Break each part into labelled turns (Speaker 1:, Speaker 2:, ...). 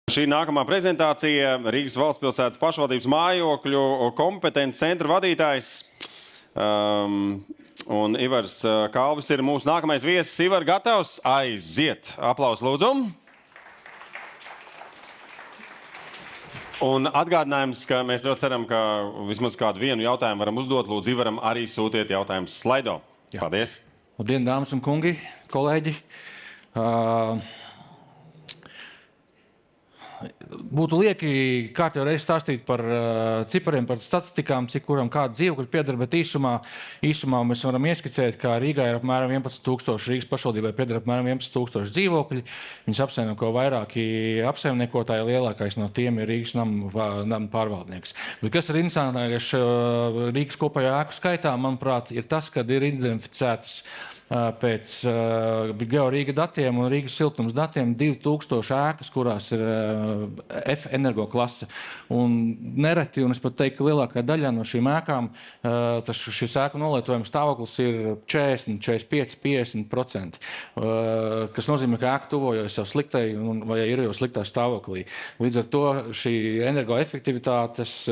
Speaker 1: Šī nākamā prezentācija Rīgas valstspilsētas pašvaldības mājokļu kompetences centra vadītājs. Un Ivars Kalvis ir mūsu nākamais viesis. Ivar, gatavs? Aiziet! Aplaus lūdzu! Un atgādinājums, ka mēs ļoti ceram, ka vismaz kādu vienu jautājumu varam uzdot. Lūdzu, Ivaram arī sūtiet jautājumus Slido. Jā. Paldies!
Speaker 2: Labdien, dāmas un kungi, kolēģi! Būtu lieki kārtējo reizi stāstīt par cipariem, par statistikām, cik kuram kāda dzīvokļa pieder, bet īsumā mēs varam ieskicēt, ka Rīgā ir apmēram 11 000, Rīgas pašvaldībai pieder apmēram 11 000 dzīvokļi. Viņus apsaimnieko vairāki apsaimniekotāji, lielākais no tiem ir Rīgas nama pārvaldnieks. Bet kas ir interesantākais Rīgas kopējā ēku skaitā, manuprāt, ir tas, kad ir identificētas pēc GeoRīga datiem un Rīgas siltums datiem 2000 ēkas, kurās ir F energo klase. Un nereti, un es pat teiktu, ka lielākā daļā no šīm ēkām šis ēku nolietojuma stāvoklis ir 40, 45, 50%, kas nozīmē, ka ēka tuvojas jau sliktai vai ir jau sliktā stāvoklī. Līdz ar to šī energoefektivitātes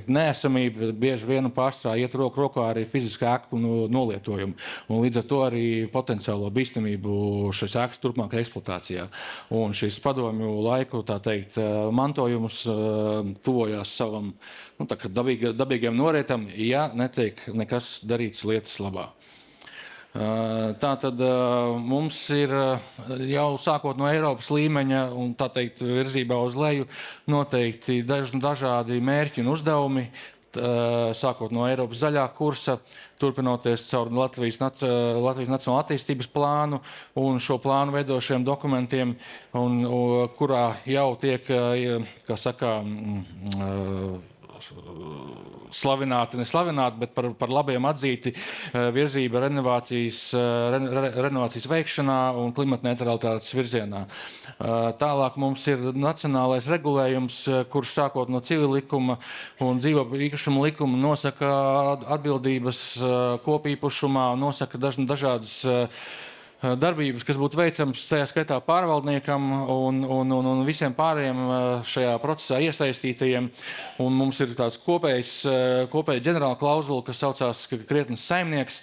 Speaker 2: neesamība bieži vien pārstrā iet roku rokā arī fiziskā ēku nolietojumu. Un līdz ar to arī potenciālo bīstamību šīs ēkas turpmākajā eksploatācijā. Un šis padomju laiku, tā teikt, mantojums tuvojās savam dabīgiem norietam, ja netiek nekas darīts lietas labā. Tātad mums ir jau sākot no Eiropas līmeņa un tā teikt virzībā uz leju noteikti dažādi mērķi un uzdevumi, sākot no Eiropas zaļā kursa, turpinoties caur Latvijas Nacionālo attīstības plānu un šo plānu veidošiem dokumentiem, kurā jau tiek, kā saka, slavināti, bet par labiem atzīti virzība renovācijas veikšanā un klimatneitralitātes virzienā. Tālāk mums ir nacionālais regulējums, kurš sākot no civila likuma un dzīvokļu īpašuma likuma nosaka atbildības kopīpašumā, nosaka dažādas darbības, kas būtu veicams tajā skaitā pārvaldniekam un visiem pārējiem šajā procesā iesaistītajiem. Un mums ir tāds kopēja ģenerāla klauzula, kas saucās krietnes saimnieks,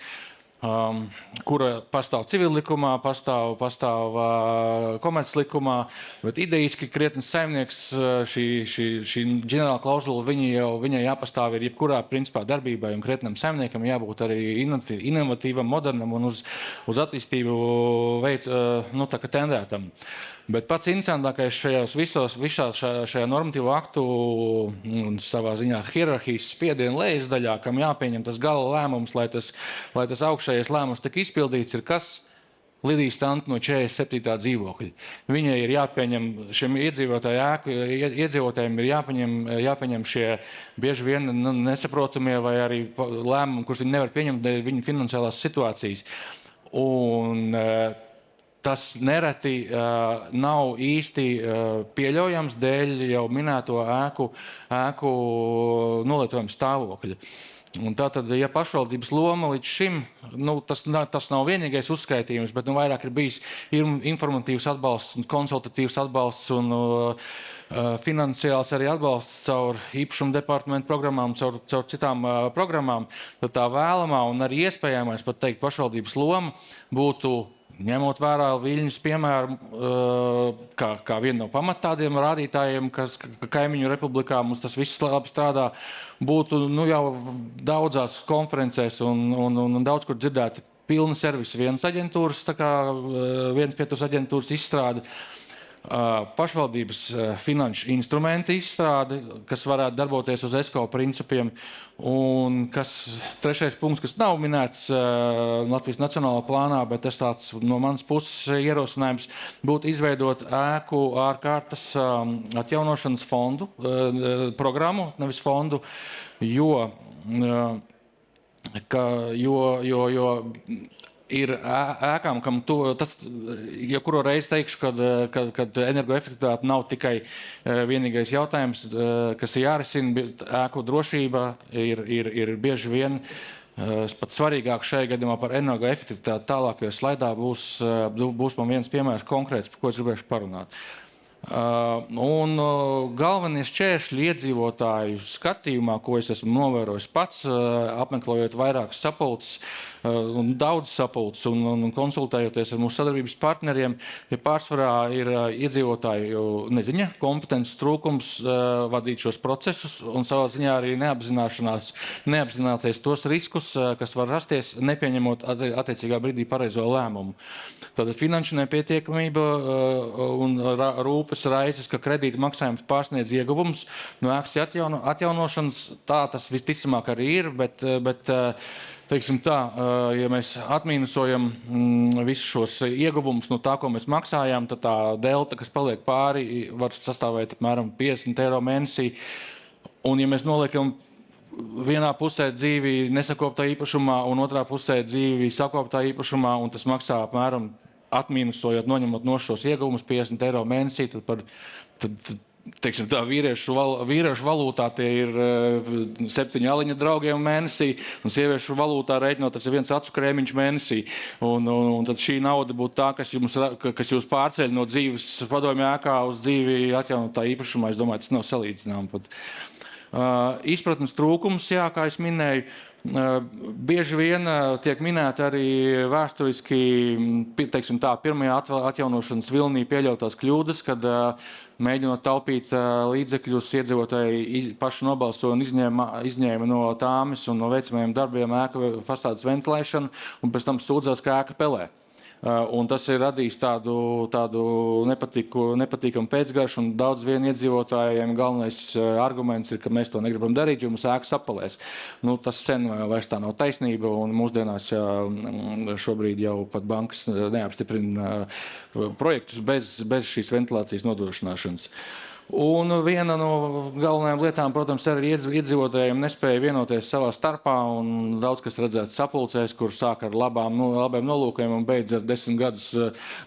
Speaker 2: kura pastāv civil-likumā, pastāv komerclikumā, bet idejiski krietnes saimnieks, šī ģenerāla klauzula, viņai jāpastāv ir jebkurā principā darbībai, un krietnam saimniekam jābūt arī inovatīvam, modernam un uz attīstību tendētam. Bet pats interesantākais šajā normatīvo aktu un savā ziņā hierarhijas spiedienu lejas daļā, kam jāpieņem tas gala lēmums, lai tas augšējais lēmums tik izpildīts, ir kas? Lidija Stanta no 47. dzīvokļa. Viņai ir jāpieņem, šiem iedzīvotājiem ir jāpieņem šie bieži vien nesaprotamie vai arī lēmumi, kurus viņi nevar pieņemt dēļ viņu finansiālās situācijas. Un tas nereti nav īsti pieļaujams dēļ jau minēto ēku nolietojuma stāvokļa. Un tātad, ja pašvaldības loma līdz šim, tas nav vienīgais uzskaitījums, bet vairāk ir bijis informatīvs atbalsts, konsultatīvs atbalsts un finansiāls arī atbalsts caur īpašumu departamentu programmām, caur citām programmām, tad tā vēlamā un arī iespējamais, pat teikt, pašvaldības loma būtu, ņemot vērā Viļņas piemēru, kā vienu no tādiem rādītājiem, kas kaimiņu republikā mums tas viss labi strādā, būtu jau daudzās konferencēs un daudz kur dzirdēti pilna servisa vienas aģentūras, viens pieturas aģentūras izstrāde, pašvaldības finanšu instrumenti izstrādi, kas varētu darboties uz ESCO principiem, un trešais punkts, kas nav minēts Latvijas Nacionālā plānā, bet tas tāds no manas puses ierosinājums būtu izveidot ēku ārkārtas atjaunošanas fondu, programmu, nevis fondu, jo ir ēkām, kam tas, ja kuro reizi teikšu, kad energoefektivitāte nav tikai vienīgais jautājums, kas ir jārisina, bet ēku drošība ir bieži vien pat svarīgāk šajā gadījumā par energoefektivitāti. Tālākajā slaidā būs man viens piemērs konkrēts, par ko es gribēšu parunāt. Galvenie šķēršļi iedzīvotāju skatījumā, ko es esmu novērojis pats, apmeklējot vairākas sapulces, daudz sapulces un konsultējoties ar mūsu sadarbības partneriem, ja pārsvarā ir iedzīvotāju neziņa, kompetences trūkums vadīt šos procesus un savā ziņā arī neapzināties tos riskus, kas var rasties, nepieņemot attiecīgā brīdī pareizo lēmumu. Tātad finanšu nepietiekamība un rūpes raizes, ka kredīta maksājums pārsniedz ieguvumus no ēkas atjaunošanas. Tā tas visticamāk arī ir, bet teiksim tā, ja mēs atmīnusojam visus šos ieguvumus no tā, ko mēs maksājām, tad tā delta, kas paliek pāri, var sastāvēt apmēram 50 eiro mēnesī. Un ja mēs noliekam vienā pusē dzīvi nesakoptā īpašumā un otrā pusē dzīvi sakoptā īpašumā, un tas maksā apmēram atmīnusojot, noņemot no šos ieguvumus 50 eiro mēnesī, teiksim tā, vīriešu valūtā tie ir 7 aliņa draugiem mēnesī, un sieviešu valūtā rēķinot, tas ir 1 acu krēmiņš mēnesī. Un tad šī nauda būtu tā, kas jūs pārceļ no dzīves padomju ēkā uz dzīvi atjaunotā īpašumā. Es domāju, tas nav salīdzināms pat. Izpratnes trūkums, jā, kā es minēju, bieži vien tiek minēti arī vēsturiski, teiksim tā, pirmajā atjaunošanas vilnī pieļautās kļūdas, kad mēģinot taupīt līdzekļus, iedzīvotāji paši nobalsoja un izņēma no tāmes un no veicamajiem darbiem ēka fasādes ventilēšanu un pēc tam sūdzās, ka ēka pelē. Un tas ir radījis tādu nepatīkamu pēcgaršu, un daudz vien iedzīvotājiem galvenais arguments ir, ka mēs to negribam darīt, jo mums ēkas apelēs. Tas sen vairs tā nav taisnība, un mūsdienās šobrīd jau pat bankas neapstiprina projektus bez šīs ventilācijas nodrošināšanas. Un viena no galvenajām lietām, protams, arī iedzīvotājiem nespēja vienoties savā starpā, un daudz kas redzēts sapulcēs, kur sāk ar labiem nolūkiem un beidz ar 10 gadus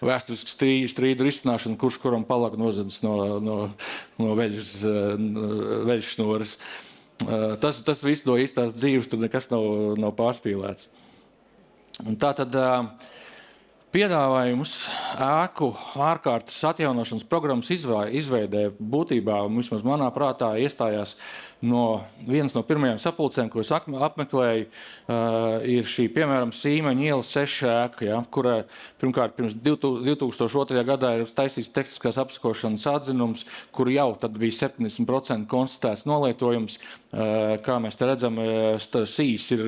Speaker 2: vēsturisku strīdu risināšanu, kurš kuram palaka nozadzis no veļas šnoras. Tas viss no īstās dzīves, tur nekas nav pārspīlēts. Un tā tad piedāvājums ēku ārkārtas atjaunošanas programmas izveidē būtībā, vismaz manā prātā, iestājās viens no pirmajām sapulcēm, ko es apmeklēju, ir šī, piemēram, Sīmeņa ielas 6 ēka, ja, kura pirmkārt pirms 2002. Gadā ir taisīts tehniskās apsakošanas atzinums, kur jau tad bija 70% konstatēts nolietojums. Kā mēs te redzam, sīs ir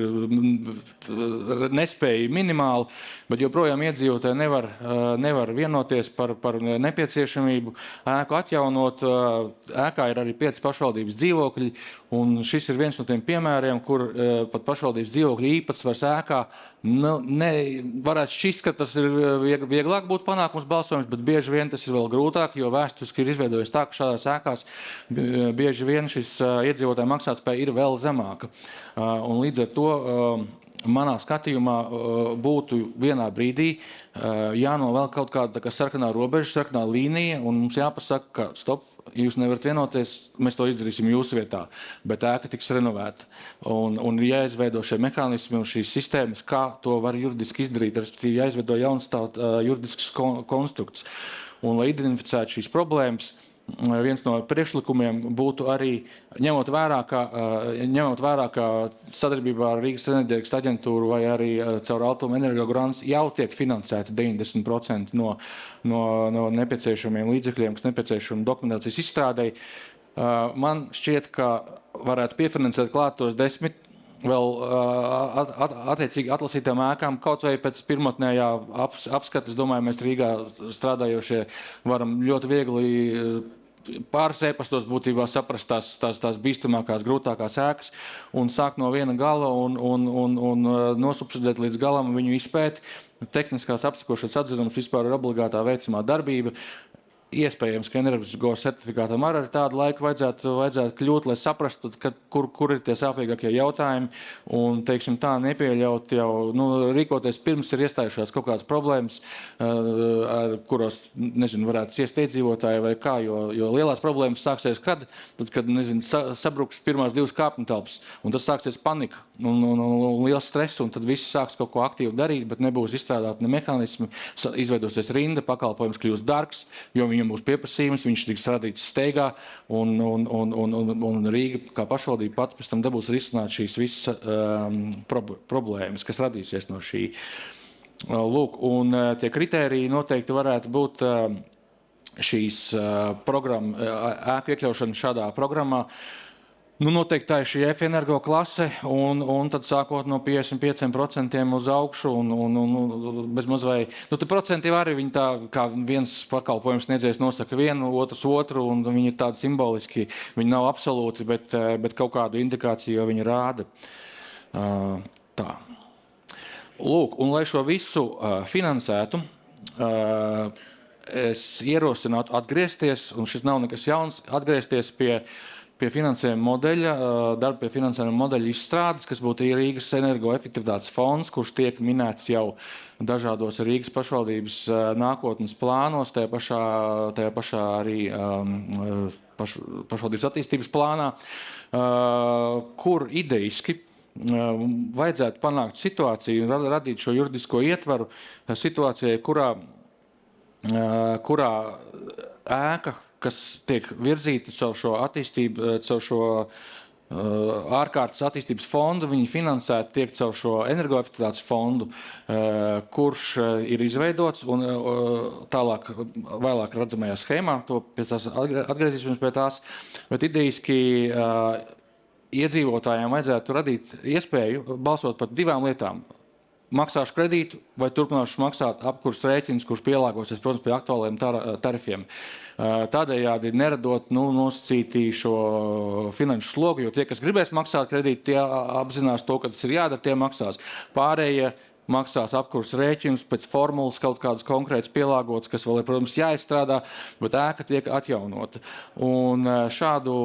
Speaker 2: nespēja minimāli, bet joprojām iedzīvotāji nevar vienoties par nepieciešamību ēku atjaunot. Ēkā ir arī 5 pašvaldības dzīvokļi, un šis ir viens no tiem piemēriem, kur pat pašvaldības dzīvokļu īpatsvars ēkā varētu šķist, ka tas ir vieglāk būt panākums balsojums, bet bieži vien tas ir vēl grūtāk, jo vēsturiski ir izveidojies tā, ka šādās ēkās bieži vien šis iedzīvotāju maksātspēja ir vēl zemāka. Un līdz ar to manā skatījumā būtu vienā brīdī jānovelk kaut kāda sarkanā robeža, sarkanā līnija, un mums jāpasaka, ka stop, jūs nevarat vienoties, mēs to izdarīsim jūsu vietā, bet ēka tiks renovēta. Un jāizveido šie mehānismi un šīs sistēmas, kā to var juridiski izdarīt, respektīvi jāizveido jauns juridisks konstrukts. Un, lai identificētu šīs problēmas, viens no priekšlikumiem būtu arī, ņemot vērā, ka sadarbībā ar Rīgas enerģētikas aģentūru vai arī caur Altuma energogrants jau tiek finansēti 90% no nepieciešamiem līdzekļiem, kas nepieciešami dokumentācijas izstrādei. Man šķiet, ka varētu piefinansēt klāt tos 10 vēl attiecīgi atlasītām ēkām, kaut vai pēc pirmotnējā apskates, domāju, mēs Rīgā strādājošie varam ļoti viegli pāris ēpastos būtībā saprast tās bīstamākās, grūtākās ēkas un sākt no viena gala un nosubsidēt līdz galam viņu izpēti. Tehniskās apsakošanas atzinums vispār ir obligātā veicamā darbība. Iespējams, ka enerģisko certifikātam arī tādu laiku vajadzētu kļūt, lai saprastu, kur ir tie sāpīgākie jautājumi, un, teiksim tā, nepieļaut jau, rīkoties pirms ir iestājušās kaut kādas problēmas, kuros, varētu ciest iedzīvotāji vai kā, jo lielās problēmas sāksies kad sabruks pirmās 2 kāpņu telpas, un tas sāksies panika un liels stress, un tad viss sāks kaut ko aktīvi darīt, bet nebūs izstrādāti ne mehānismi, izveidosies rinda, pakalpojums kļūs dārgs, jo viņi viņam būs pieprasījums, viņš tiks radīts steigā, un Rīga kā pašvaldība pat pēc tam dabūs risināt šīs visas problēmas, kas radīsies no šī. Lūk, un tie kritēriji noteikti varētu būt šīs ēku iekļaušana šādā programmā. Noteikti tā ir šī F-energo klase, un tad sākot no 55% uz augšu, un bez maz vai... Te procenti arī viņi tā, kā viens pakalpojums sniedzējs nosaka vienu, otrs otru, un viņi ir tādi simboliski, viņi nav absolūti, bet kaut kādu indikāciju jau viņi rāda. Tā. Lūk, un lai šo visu finansētu, es ierosinātu atgriezties, un šis nav nekas jauns, atgriezties pie finansējuma modeļa, darba pie finansējuma modeļa izstrādes, kas būtu Rīgas energoefektivitātes fonds, kurš tiek minēts jau dažādos Rīgas pašvaldības nākotnes plānos, tajā pašā arī pašvaldības attīstības plānā, kur ideiski vajadzētu panākt situāciju un radīt šo juridisko ietvaru situācijai, kurā ēka, kas tiek virzīta caur šo attīstību, caur šo ārkārtas attīstības fondu, viņi finansēti tiek caur šo energoefektivitātes fondu, kurš ir izveidots, un vēlāk redzamajā schēmā, pēc tās atgriezīsimies pie tās, bet idejiski iedzīvotājiem vajadzētu radīt iespēju balsot par divām lietām. Maksāšu kredītu vai turpināšu maksāt apkurs rēķins, kurš pielāgosies, protams, pie aktuāliem tarifiem. Tādējādi neradot nosacītī šo finanšu slogu, jo tie, kas gribēs maksāt kredītu, tie apzinās to, ka tas ir jādara, tie maksās. Pārējie maksās apkurs rēķinus pēc formulas kaut kādus konkrētus pielāgotus, kas vēl ir, protams, jāizstrādā, bet ēka tiek atjaunota. Un šādu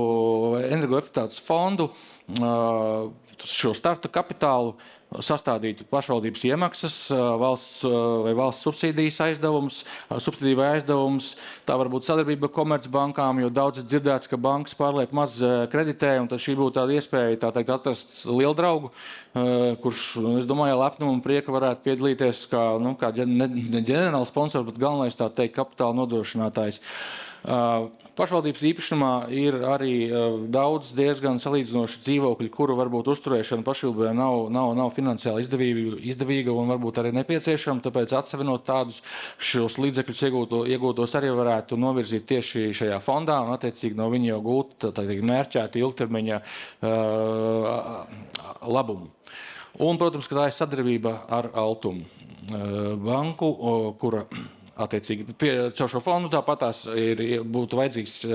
Speaker 2: energoefektivitātes fondu, šo starta kapitālu sastādītu pašvaldības iemaksas, valsts subsīdijas aizdevums, subsīdiju vai aizdevums. Tā var būt sadarbība komercbankām, jo daudz ir dzirdēts, ka bankas pārliek maz kreditē, un tad šī būtu tāda iespēja, tā teikt, atrast lieldraugu, kurš, es domāju, lepnumu un prieka varētu piedalīties kā ne ģenerāls sponsors, bet galvenais, tā teikt, kapitāla nodrošinātājs. Pašvaldības īpašumā ir arī daudz diezgan salīdzinoši dzīvokļi, kuru varbūt uzturēšana pašvaldībā nav finansiāli izdevīga un varbūt arī nepieciešama, tāpēc atsevinot tādus šos līdzekļus iegūtos arī varētu novirzīt tieši šajā fondā un attiecīgi no viņa jau gūt mērķēti ilgtermiņa labumu. Un, protams, ka tā ir sadarbība ar Altumu banku, kura attiecīgi caur šo fondu tāpatās būtu vajadzīgs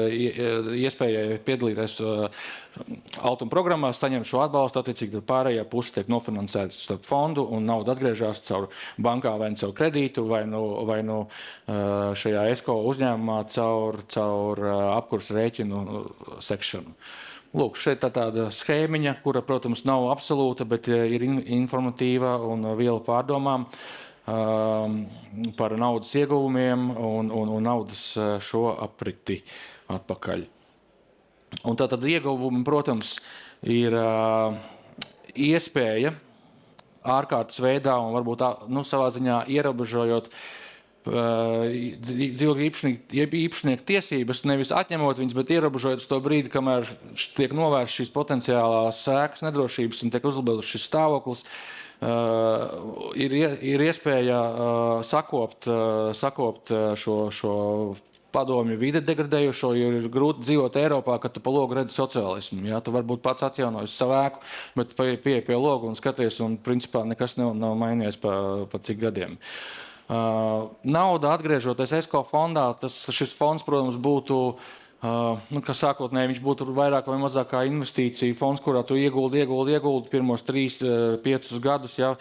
Speaker 2: iespēja piedalīties Altuma programmā, saņemt šo atbalstu, attiecīgi pārējā puse tiek nofinansēta starp fondu un nauda atgriežās caur bankā vai caur kredītu vai šajā ESCO uzņēmumā caur apkurs rēķinu sekšanu. Lūk, šeit tāda schēmiņa, kura, protams, nav absolūta, bet ir informatīva un viela pārdomām par naudas ieguvumiem un naudas šo apriti atpakaļ. Un tātad ieguvumi, protams, ir iespēja ārkārtas veidā un varbūt savā ziņā ierobežojot dzīvokļu īpašnieku tiesības, nevis atņemot viņas, bet ierobežojot to brīdi, kamēr tiek novērst šīs potenciālās sēkas nedrošības un tiek uzlabots šis stāvoklis. Ir iespēja sakopt šo padomju vide degradējušo, jo ir grūti dzīvot Eiropā, kad tu pa logu redzi sociālismu. Jā, tu varbūt pats atjaunojies savu ēku, bet pieeja pie logu un skaties, un principā nekas nav mainījies pa cik gadiem. Nauda atgriežoties ESCO fondā, šis fonds, protams, būtu kā sākotnēji viņš būtu vairāk vai mazāk kā investīcija fonds, kurā tu ieguldi pirmos 3-5 gadus. Ja,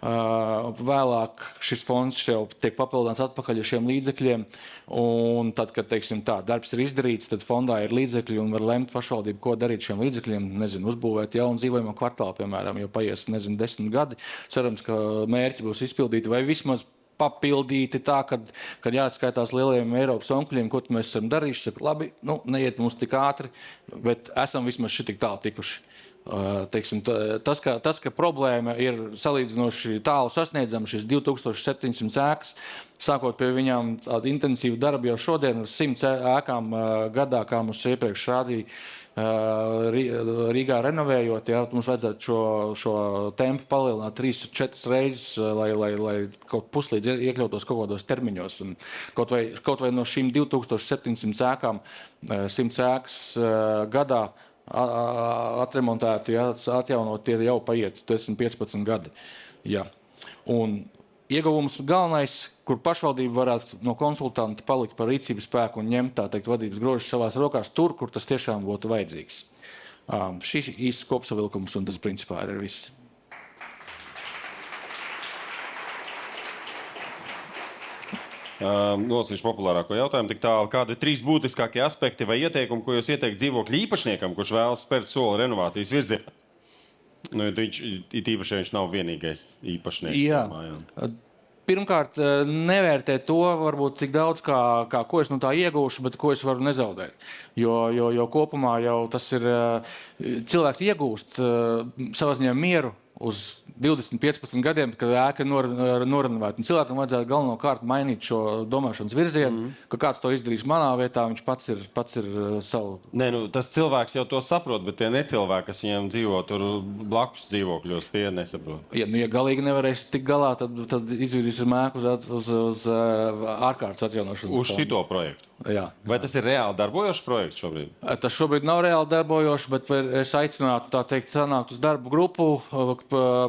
Speaker 2: vēlāk šis fonds jau tiek papildināts atpakaļ ar šiem līdzekļiem. Un tad, kad teiksim, darbs ir izdarīts, tad fondā ir līdzekļi un var lemt pašvaldību, ko darīt šiem līdzekļiem. Nezinu, uzbūvēt jaunu dzīvojamo kvartālu, piemēram, jo paies 10 gadi. Cerams, ka mērķi būs izpildīti vai vismaz papildīti tā, kad jāatskaitās lielajiem Eiropas onkuļiem, ko mēs esam darījuši. Saka, labi, neiet mums tik ātri, bet esam vismaz šitik tālu tikuši. Teiksim, tas, ka problēma ir salīdzinoši tālu sasniedzama, šis 2700 ēkas, sākot pie viņām tādu intensīvu darbu jau šodien ar 100 ēkām gadā, kā mums iepriekš rādīja Rīgā renovējot, ja, mums vajadzētu šo tempu palielināt 3-4 reizes, lai kaut puslīdz iekļautos kaut kādos termiņos. Un kaut vai no šīm 2700 ēkām 100 ēkas gadā atremontēti, ja, atjaunot, tie jau paiet 10-15 gadi. Ja. Un ieguvums galvenais, kur pašvaldība varētu no konsultanta palikt par rīcības spēku un ņemt, tā teikt, vadības grožus savās rokās tur, kur tas tiešām būtu vajadzīgs. Šis īsts kopsavilkums, un tas principā ir viss.
Speaker 1: Nolasīšu populārāko jautājumu. Tik tālu, kādi ir 3 būtiskākie aspekti vai ieteikumi, ko jūs ieteikt dzīvokļu īpašniekam, kurš vēlas spērt soli renovācijas virzienā? Nu, īpaši viņš nav vienīgais īpašnieks.
Speaker 2: Jā. Pirmkārt, nevērtēt to varbūt tik daudz, kā ko es no tā iegūšu, bet ko es varu nezaudēt. Jo kopumā jau tas ir cilvēks iegūst savā ziņā mieru uz 20-15 gadiem, kad ēka ir norenovēta. Cilvēkam vajadzētu galvenokārt mainīt šo domāšanas virzienu, ka kāds to izdarīs manā vietā, viņš pats ir savu...
Speaker 1: Nē, nu, tas cilvēks jau to saprot, bet tie necilvēki, kas viņam dzīvo tur blakus dzīvokļos, tie nesaprot.
Speaker 2: Ja galīgi nevarēs tik galā, tad izvirīsim ēku uz ārkārtas atjaunošanas.
Speaker 1: Uz šito projektu.
Speaker 2: Jā.
Speaker 1: Vai tas ir reāli darbojošs projekts šobrīd?
Speaker 2: Tas šobrīd nav reāli darbojošs, bet es aicinātu, tā teikt, sanākt uz darbu grupu,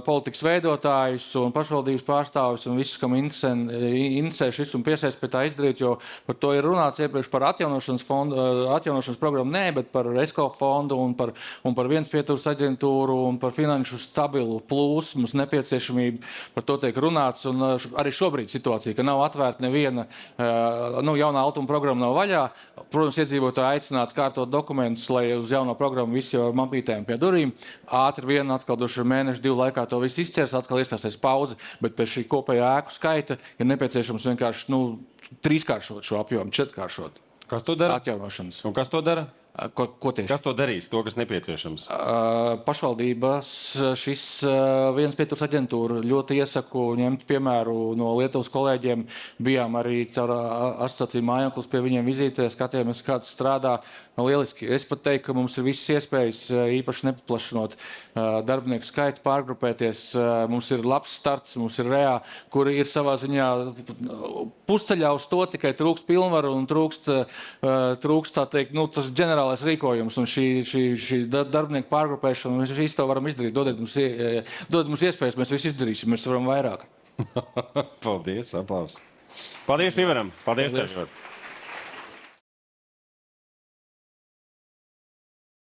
Speaker 2: politikas veidotājus un pašvaldības pārstāvis un visus, kam interesē šis un piesaist pie tā izdarīt, jo par to ir runāts iepriekš par atjaunošanas programmu, nē, bet par ESCO fondu un par viens pieturas aģentūru un par finanšu stabilu plūsmu, mums nepieciešamību, par to tiek runāts, un arī šobrīd situācija, ka nav atvērta neviena jaunā automa programma nav vaļā. Protams, iedzīvotāji aicinātu kārtot dokumentus, lai uz jauno programmu visi jau ar mapītēm pie durvīm. Ātri vien atkal doši ar mēnešu, 2 laikā to viss izķers, atkal iestāsies pauze, bet pēc šī kopējā ēku skaita ir nepieciešams vienkārši 3-kāršot šo apjomu, 4-kāršot.
Speaker 1: Kas to dara?
Speaker 2: Atjaunošanas.
Speaker 1: Un kas to dara?
Speaker 2: Ko tieši?
Speaker 1: Kas to darīs, to, kas nepieciešams?
Speaker 2: Pašvaldības šis viens pieturas aģentūra ļoti iesaku ņemt piemēru no Lietuvas kolēģiem. Bijām arī caur asociāciju mājoklis pie viņiem vizītē, skatījāmies, kāds strādā. Lieliski. Es pat teiktu, ka mums ir visas iespējas, īpaši nepaplašinot darbinieku skaitu, pārgrupēties. Mums ir labs starts, mums ir REA, kuri ir savā ziņā pusceļā uz to, tikai trūkst pilnvaru un trūkst tā teikt, tas ģenerālais rīkojums un šī darbinieku pārgrupēšana. Mēs visi to varam izdarīt. Dodiet mums iespējas, mēs visi izdarīsim, mēs varam vairāk.
Speaker 1: Paldies, aplausi. Paldies, Ivaram. Paldies.